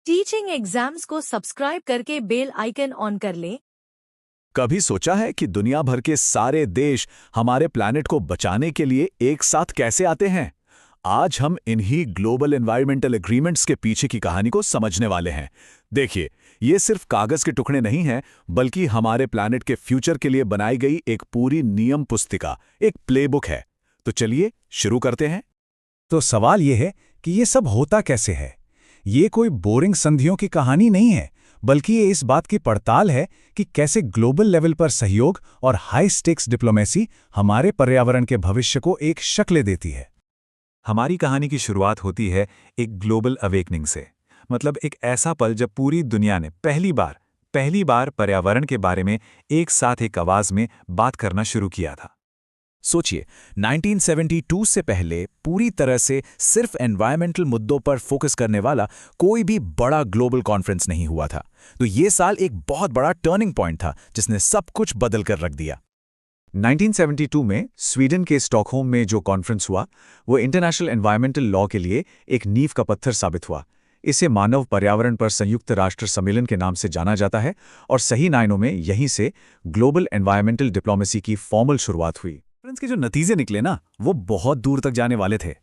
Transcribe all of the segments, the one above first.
Teaching exams को subscribe करके bell icon on कर लें। कभी सोचा है कि दुनिया भर के सारे देश हमारे प्लैनेट को बचाने के लिए एक साथ कैसे आते हैं? आज हम इन्हीं ग्लोबल एनवायरमेंटल एग्रीमेंट्स के पीछे की कहानी को समझने वाले हैं। देखिए, ये सिर्फ कागज के टुकड़े नहीं हैं, बल्कि हमारे प्लैनेट के फ्यूचर के लिए बनाई गई एक पूरी नियम पुस्तिका, एक प्लेबुक है। तो चलिए शुरू करते हैं। तो सवाल ये है कि ये सब होता कैसे है? ये कोई बोरिंग संधियों की कहानी नहीं है, बल्कि ये इस बात की पड़ताल है कि कैसे ग्लोबल लेवल पर सहयोग और हाई स्टेक्स डिप्लोमेसी हमारे पर्यावरण के भविष्य को एक शक्ल देती है। हमारी कहानी की शुरुआत होती है एक ग्लोबल अवेकनिंग से, मतलब एक ऐसा पल जब पूरी दुनिया ने पहली बार पर्यावरण के बारे में एक साथ एक आवाज में बात करना शुरू किया था। सोचिए, 1972 से पहले पूरी तरह से सिर्फ एनवायरमेंटल मुद्दों पर फोकस करने वाला कोई भी बड़ा ग्लोबल कॉन्फ्रेंस नहीं हुआ था। तो ये साल एक बहुत बड़ा टर्निंग पॉइंट था जिसने सब कुछ बदल कर रख दिया। 1972 में स्वीडन के स्टॉकहोम में जो कॉन्फ्रेंस हुआ, वो इंटरनेशनल एनवायरमेंटल लॉ के लिए एक नींव का पत्थर साबित हुआ। इसे मानव पर्यावरण पर संयुक्त राष्ट्र सम्मेलन के नाम से जाना जाता है और सही मायनों में यहीं से ग्लोबल एनवायरमेंटल डिप्लोमेसी की फॉर्मल शुरुआत हुई। कॉन्फ्रेंस के जो नतीजे निकले ना, वो बहुत दूर तक जाने वाले थे।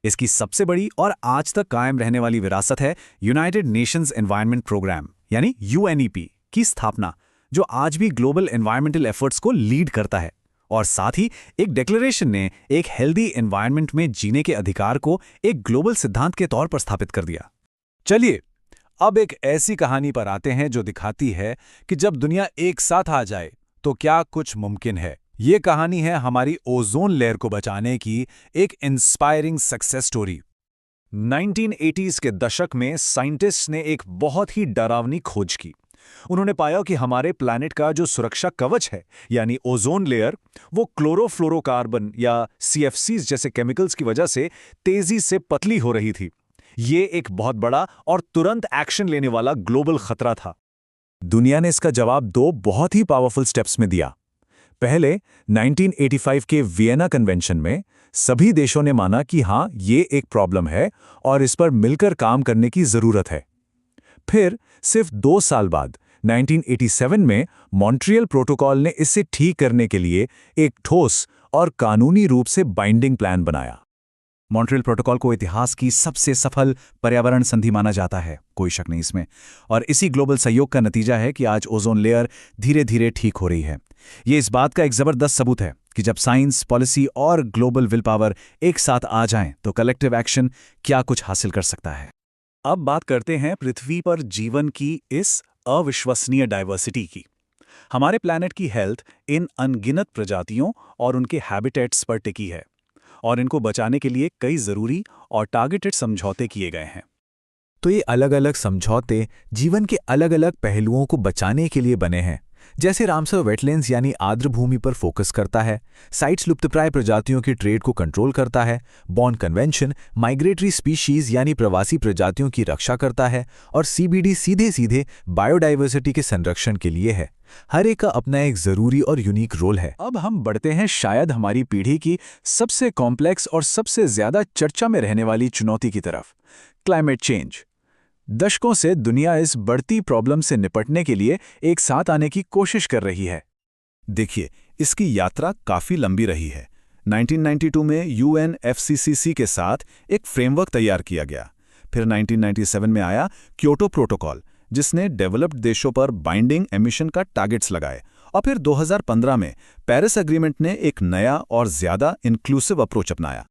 इसकी सबसे बड़ी और आज तक कायम रहने वाली विरासत है यूनाइटेड नेशंस एनवायरनमेंट प्रोग्राम यानी यूएनईपी की स्थापना, जो आज भी ग्लोबल एनवायरमेंटल एफर्ट्स को लीड करता है। और साथ ही एक डिक्लेरेशन ने एक हेल्दी एनवायरनमेंट में जीने के अधिकार को एक ग्लोबल सिद्धांत के तौर पर स्थापित कर दिया। चलिए, अब एक ऐसी कहानी पर आते हैं जो दिखाती है कि जब दुनिया एक साथ आ जाए तो क्या कुछ मुमकिन है। ये कहानी है हमारी ओजोन लेयर को बचाने की एक इंस्पायरिंग सक्सेस स्टोरी। 1980s के दशक में साइंटिस्ट्स ने एक बहुत ही डरावनी खोज की। उन्होंने पाया कि हमारे प्लैनेट का जो सुरक्षा कवच है यानी ओजोन लेयर, वो क्लोरोफ्लोरोकार्बन या CFCs जैसे केमिकल्स की वजह से तेजी से पतली हो रही थी। ये एक बहुत बड़ा और तुरंत एक्शन लेने वाला ग्लोबल खतरा था। दुनिया ने इसका जवाब दो बहुत ही पावरफुल स्टेप्स में दिया। पहले 1985 के वियना कन्वेंशन में सभी देशों ने माना कि हाँ, ये एक प्रॉब्लम है और इस पर मिलकर काम करने की जरूरत है। फिर सिर्फ 2 साल बाद 1987 में मॉन्ट्रियल प्रोटोकॉल ने इसे ठीक करने के लिए एक ठोस और कानूनी रूप से बाइंडिंग प्लान बनाया। मॉन्ट्रियल प्रोटोकॉल को इतिहास की सबसे सफल पर्यावरण संधि माना जाता है, कोई शक नहीं इसमें। और इसी ग्लोबल सहयोग का नतीजा है कि आज ओजोन लेयर धीरे धीरे ठीक हो रही है। ये इस बात का एक जबरदस्त सबूत है कि जब साइंस, पॉलिसी और ग्लोबल विल पावर एक साथ आ जाएं तो कलेक्टिव एक्शन क्या कुछ हासिल कर सकता है। अब बात करते हैं पृथ्वी पर जीवन की इस अविश्वसनीय डाइवर्सिटी की। हमारे प्लैनेट की हेल्थ इन अनगिनत प्रजातियों और उनके हैबिटेट्स पर टिकी है, और इनको बचाने के लिए कई जरूरी और टारगेटेड समझौते किए गए हैं। तो ये अलग अलग समझौते जीवन के अलग अलग पहलुओं को बचाने के लिए बने हैं। जैसे रामसर वेटलैंड्स यानी आर्द्र भूमि पर फोकस करता है, साइट्स लुप्तप्राय प्रजातियों के ट्रेड को कंट्रोल करता है, बॉन कन्वेंशन माइग्रेटरी स्पीशीज यानी प्रवासी प्रजातियों की रक्षा करता है, और CBD सीधे सीधे बायोडाइवर्सिटी के संरक्षण के लिए है। हर एक का अपना एक जरूरी और यूनिक रोल है। अब हम बढ़ते हैं शायद हमारी पीढ़ी की सबसे कॉम्प्लेक्स और सबसे ज्यादा चर्चा में रहने वाली चुनौती की तरफ, क्लाइमेट चेंज। दशकों से दुनिया इस बढ़ती प्रॉब्लम से निपटने के लिए एक साथ आने की कोशिश कर रही है। देखिए, इसकी यात्रा काफी लंबी रही है। 1992 में UNFCCC के साथ एक फ्रेमवर्क तैयार किया गया। फिर 1997 में आया क्योटो प्रोटोकॉल, जिसने डेवलप्ड देशों पर बाइंडिंग एमिशन का टारगेट्स लगाए। और फिर 2015 में पेरिस एग्रीमेंट ने एक नया और ज्यादा इंक्लूसिव अप्रोच अपनाया।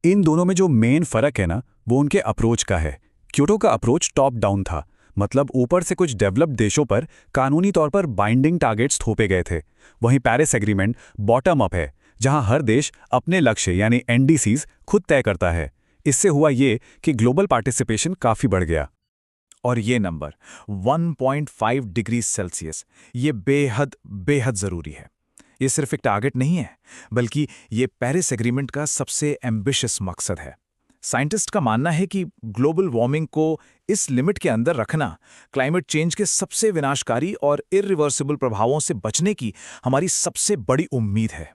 इन दोनों में जो मेन फर्क है ना, वो उनके अप्रोच का है। क्योटो का अप्रोच टॉप डाउन था, मतलब ऊपर से कुछ डेवलप्ड देशों पर कानूनी तौर पर बाइंडिंग टारगेट्स थोपे गए थे। वहीं पेरिस एग्रीमेंट बॉटम अप है, जहां हर देश अपने लक्ष्य यानी NDCs खुद तय करता है। इससे हुआ ये कि ग्लोबल पार्टिसिपेशन काफी बढ़ गया। और ये नंबर 1.5 डिग्री सेल्सियस, ये बेहद बेहद जरूरी है। ये सिर्फ एक टारगेट नहीं है, बल्कि ये पेरिस एग्रीमेंट का सबसे एम्बिशियस मकसद है। साइंटिस्ट का मानना है कि ग्लोबल वार्मिंग को इस लिमिट के अंदर रखना क्लाइमेट चेंज के सबसे विनाशकारी और इरिवर्सिबल प्रभावों से बचने की हमारी सबसे बड़ी उम्मीद है।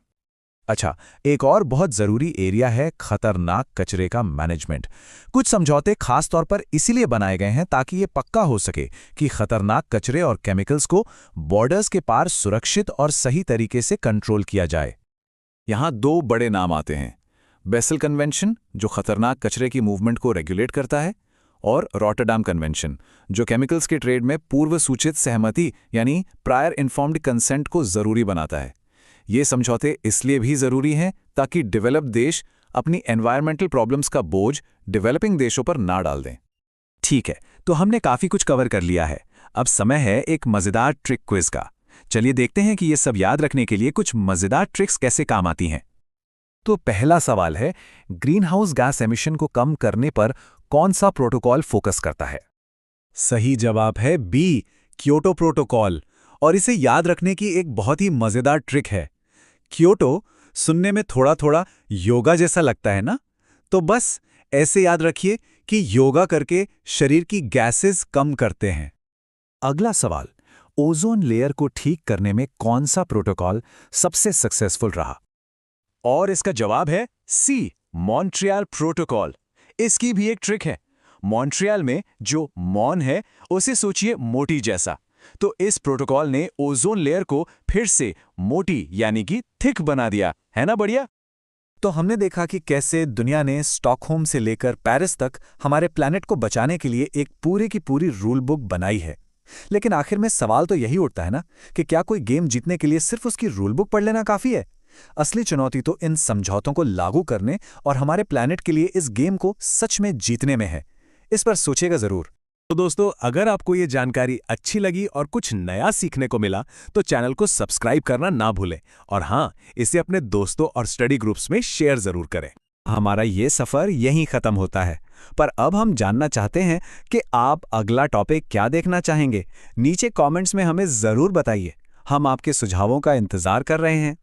अच्छा, एक और बहुत ज़रूरी एरिया है खतरनाक कचरे का मैनेजमेंट। कुछ समझौते खास तौर पर इसीलिए बनाए गए हैं ताकि ये पक्का हो सके कि खतरनाक कचरे और केमिकल्स को बॉर्डर्स के पार सुरक्षित और सही तरीके से कंट्रोल किया जाए। यहाँ दो बड़े नाम आते हैं, बेसल कन्वेंशन जो खतरनाक कचरे की मूवमेंट को रेगुलेट करता है, और रॉटरडैम कन्वेंशन जो केमिकल्स के ट्रेड में पूर्व सूचित सहमति यानी प्रायर इन्फॉर्म्ड कंसेंट को ज़रूरी बनाता है। ये समझौते इसलिए भी ज़रूरी हैं ताकि डेवलप्ड देश अपनी एनवायरमेंटल प्रॉब्लम्स का बोझ डेवलपिंग देशों पर ना डाल दें। ठीक है, तो हमने काफ़ी कुछ कवर कर लिया है। अब समय है एक मज़ेदार ट्रिक क्विज का। चलिए देखते हैं कि ये सब याद रखने के लिए कुछ मज़ेदार ट्रिक्स कैसे काम आती हैं। तो पहला सवाल है, ग्रीन हाउस गैस एमिशन को कम करने पर कौन सा प्रोटोकॉल फोकस करता है? सही जवाब है बी, क्योटो प्रोटोकॉल। और इसे याद रखने की एक बहुत ही मज़ेदार ट्रिक है। क्योटो सुनने में थोड़ा थोड़ा योगा जैसा लगता है ना, तो बस ऐसे याद रखिए कि योगा करके शरीर की गैसेस कम करते हैं। अगला सवाल, ओजोन लेयर को ठीक करने में कौन सा प्रोटोकॉल सबसे सक्सेसफुल रहा? और इसका जवाब है सी, मॉन्ट्रियल प्रोटोकॉल। इसकी भी एक ट्रिक है। मॉन्ट्रियल में जो मॉन है उसे सोचिए मोटी जैसा, तो इस प्रोटोकॉल ने ओजोन लेयर को फिर से मोटी यानी कि थिक बना दिया, है ना बढ़िया? तो हमने देखा कि कैसे दुनिया ने स्टॉकहोम से लेकर पेरिस तक हमारे प्लैनेट को बचाने के लिए एक पूरी की पूरी रूल बुक बनाई है। लेकिन आखिर में सवाल तो यही उठता है ना कि क्या कोई गेम जीतने के लिए सिर्फ उसकी रूल बुक पढ़ लेना काफी है? असली चुनौती तो इन समझौतों को लागू करने और हमारे प्लैनेट के लिए इस गेम को सच में जीतने में है। इस पर सोचिएगा जरूर। तो दोस्तों, अगर आपको ये जानकारी अच्छी लगी और कुछ नया सीखने को मिला तो चैनल को सब्सक्राइब करना ना भूलें, और हाँ, इसे अपने दोस्तों और स्टडी ग्रुप्स में शेयर जरूर करें। हमारा ये सफ़र यहीं ख़त्म होता है, पर अब हम जानना चाहते हैं कि आप अगला टॉपिक क्या देखना चाहेंगे। नीचे कमेंट्स में हमें ज़रूर बताइए, हम आपके सुझावों का इंतज़ार कर रहे हैं।